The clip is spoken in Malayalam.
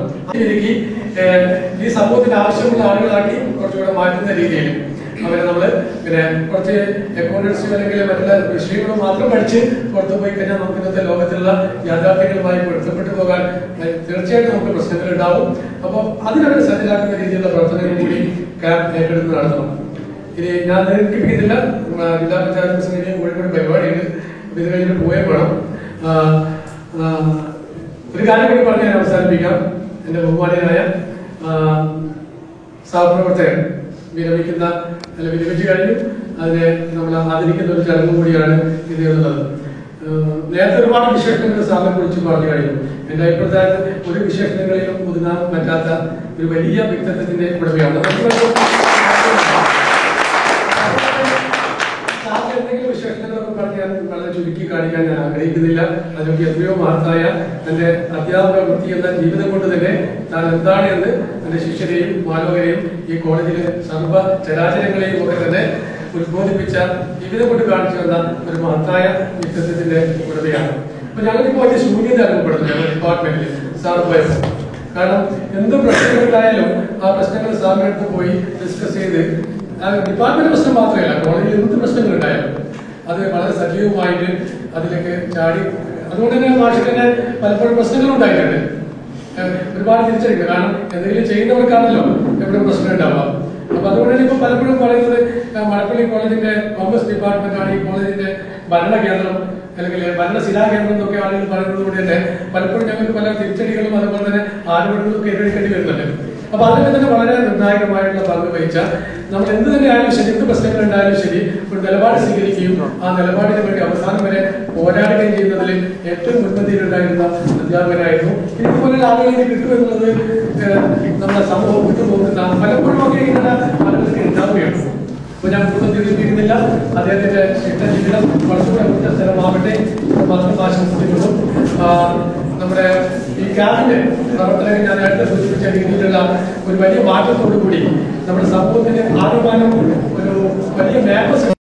ഈ സമൂഹത്തിന് ആവശ്യമുള്ള ആളുകളാക്കി കുറച്ചുകൂടെ മാറ്റുന്ന രീതിയിൽ അവരെ നമ്മള് പിന്നെ കുറച്ച് അക്കൗണ്ടൻസി അല്ലെങ്കിൽ മറ്റുള്ള വിഷയങ്ങൾ മാത്രം പഠിച്ച് പുറത്തു പോയി കഴിഞ്ഞാൽ നമുക്ക് ഇന്നത്തെ ലോകത്തിലുള്ള യാഥാർത്ഥ്യങ്ങളുമായി പൊരുത്തപ്പെട്ടു പോകാൻ തീർച്ചയായിട്ടും നമുക്ക് പ്രശ്നങ്ങൾ ഉണ്ടാവും. അപ്പോൾ അതിനവരെ സജ്ജരാക്കുന്ന രീതിയിലുള്ള പ്രവർത്തനങ്ങൾ കൂടി ക്യാമ്പ് ഏറ്റെടുത്ത് നടത്തണം. ഇനി ഞാൻ ദീർഘിപ്പിക്കുന്നില്ല. ജില്ലാ പഞ്ചായത്ത് പ്രസിഡന്റിന് കോഴിക്കോട് പരിപാടിയുണ്ട്. ഇത് കഴിഞ്ഞിട്ട് പോയേ വേണം. ഒരു കാര്യം കൂടി പറഞ്ഞ് ഞാൻ അവസാനിപ്പിക്കാം. എന്റെ ബഹുമാനീയനായ സഹപ്രവർത്തകൻ വിരമിക്കുന്ന വിരമിച്ചു കഴിഞ്ഞു. അതിനെ നമ്മൾ ആദരിക്കുന്ന ഒരു ചടങ്ങ് കൂടിയാണ് ഇത് എന്നുള്ളത്. നേരത്തെ ഒരുപാട് വിശേഷണങ്ങൾ സാറിനെ കുറിച്ച് പറഞ്ഞു കഴിഞ്ഞു. എന്റെ അഭിപ്രായത്തിൽ ഒരു വിശേഷണങ്ങളിലും ഒതുങ്ങാൻ പറ്റാത്ത ഒരു വലിയ വ്യക്തിത്വത്തിന്റെ ഉടമയാണ്. എന്തെങ്കിലും വിശേഷണങ്ങളൊക്കെ പറഞ്ഞ് ഞാൻ വളരെ ചുരുക്കി കാണിക്കാൻ ഞാൻ ആഗ്രഹിക്കുന്നില്ല. അതിനൊക്കെ എത്രയോ മഹത്തായ തന്റെ അധ്യാപക വൃത്തി എന്ന ജീവിതം കൊണ്ട് തന്നെ താൻ എന്താണ് എന്ന് തന്റെ ശിഷ്യരെയും മാലോകരെയും ഈ കോളേജിലെ സർവ്വ ചരാചരങ്ങളെയും ഒക്കെ തന്നെ ഉദ്ബോധിപ്പിച്ച ജീവിതം കൊണ്ട് കാണിച്ചു തന്ന ഒരു മഹത്തായ വ്യക്തിത്വത്തിന്റെ ഉടമയാണ്. അപ്പൊ ഞങ്ങൾക്കിപ്പോ വലിയ ശൂന്യത അനുഭവപ്പെടുന്നു ഞങ്ങളുടെ ഡിപ്പാർട്ട്മെന്റിൽ സാർ പോയപ്പോൾ. കാരണം എന്ത് പ്രശ്നങ്ങളുണ്ടായാലും ആ പ്രശ്നങ്ങൾ സാറിന്റെ അടുത്ത് പോയി ഡിസ്കസ് ചെയ്ത് ഡിപ്പാർട്ട്മെന്റ് പ്രശ്നം മാത്രമല്ല, കോളേജിൽ എന്ത് പ്രശ്നങ്ങൾ ഉണ്ടായാലും അത് വളരെ സജീവമായിട്ട് അതിലേക്ക് ചാടി. അതുകൊണ്ട് തന്നെ ഭാഷയിൽ തന്നെ പലപ്പോഴും പ്രശ്നങ്ങൾ ഉണ്ടായിട്ടുണ്ട്. ഒരുപാട് തിരിച്ചറിയുക. കാരണം എന്തെങ്കിലും ചെയ്യുന്നവർക്കാണല്ലോ എവിടെ പ്രശ്നം ഉണ്ടാവുക. അപ്പൊ അതുകൊണ്ട് തന്നെ ഇപ്പൊ പലപ്പോഴും പറയുന്നത് മലപ്പള്ളി കോളേജിന്റെ കോമേഴ്സ് ഡിപ്പാർട്ട്മെന്റ് ആണ് ഈ കോളേജിന്റെ ഭരണ കേന്ദ്രം അല്ലെങ്കിൽ ഭരണശിലാ കേന്ദ്രം എന്നൊക്കെ ആളുകൾ പറയുന്നത് കൊണ്ട് തന്നെ പലപ്പോഴും ഞങ്ങൾക്ക് പല തിരിച്ചടികളും അതുപോലെ തന്നെ ആരോപണങ്ങളും ഒക്കെ എതിർക്കേണ്ടി വരുന്നുണ്ട്. അപ്പൊ അതിന് തന്നെ വളരെ നിർണായകമായിട്ടുള്ള പങ്ക് വഹിച്ച നമ്മൾ എന്ത് തന്നെ ആയാലും ശരി, എന്ത് പ്രശ്നങ്ങൾ ഉണ്ടായാലും ശരി, ഒരു നിലപാട് സ്വീകരിക്കുകയും ആ നിലപാടിന് വേണ്ടി അവസാനം വരെ പോരാടുകയും ചെയ്യുന്നതിൽ ഏറ്റവും മുൻപന്തിയിലുണ്ടായിരുന്ന അധ്യാപകനായിരുന്നു. ഇതുപോലുള്ള ആളുകളിലേക്ക് കിട്ടുമെന്നുള്ളത് നമ്മുടെ സമൂഹം വിട്ടുപോകുന്ന പലപ്പോഴും ഒക്കെ ഇങ്ങനെ ആളുകൾക്ക് ഉണ്ടാവുകയാണ്. അപ്പൊ ഞാൻ കൂടുതൽ തിരിച്ചിരിക്കുന്നില്ല. അദ്ദേഹത്തിന്റെ ജീവിതം കുറച്ചുകൂടെ ഉച്ചസ്ഥലമാവട്ടെ മാത്രം ആശംസിക്കുന്നു. നമ്മുടെ ഈ ക്യാമ്പിന്റെ പ്രവർത്തനങ്ങൾ ഞാൻ നേരത്തെ സൂചിപ്പിച്ച രീതിയിലുള്ള ഒരു വലിയ മാറ്റത്തോടു കൂടി നമ്മുടെ സമൂഹത്തിന്റെ ആകമാനം ഒരു വലിയ മേഖല